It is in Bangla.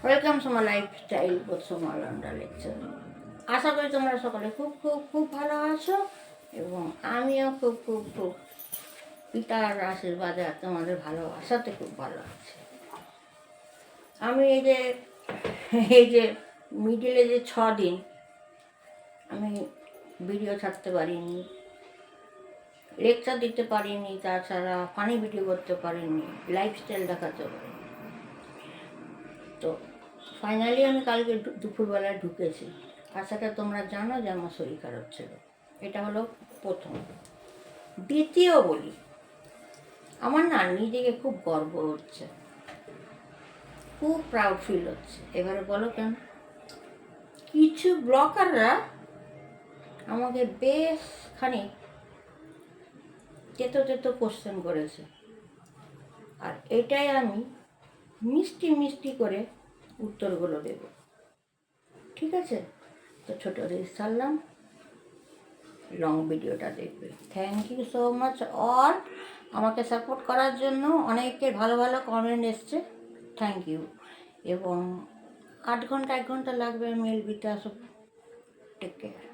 Welcome to my lifestyle with Soma লন্ডা লেকচার। আশা করি তোমরা সকলে খুব খুব খুব ভালো আছো এবং আমিও খুব খুব খুব পিতার আশীর্বাদে আর তোমাদের ভালোবাসাতে খুব ভালো আছি। আমি এই যে মিডিলে যে 6 দিন আমি ভিডিও ছাড়তে পারিনি, লেকচার দিতে পারিনি, তাছাড়া ফানি ভিডিও করতে পারিনি, লাইফস্টাইল দেখাতে পারিনি। তো ফাইনালি আমি কালকে দুপুরবেলায় ঢুকেছি। আর সেটা তোমরা জানো যে আমার শরীর খারাপ ছিল। এটা হলো প্রথম। দ্বিতীয় বলি, আমার না নিজেকে খুব গর্ব হচ্ছে, খুব প্রাউড ফিল হচ্ছে। এবারে বলো কেন? কিছু ব্লগাররা আমাকে বেশ খানিক তেতো কোশ্চেন করেছে, আর এটাই আমি মিষ্টি মিষ্টি করে উত্তরগুলো দেব। ঠিক আছে? তো ছোটো রিলস ছাড়লাম, লং ভিডিওটা দেখবে। Thank you so much all. আমাকে সাপোর্ট করার জন্য অনেকের ভালো ভালো কমেন্ট এসছে, থ্যাংক ইউ। এবং 8 ঘন্টা 1 ঘন্টা লাগবে আমি এলবিতে আসব। Take care.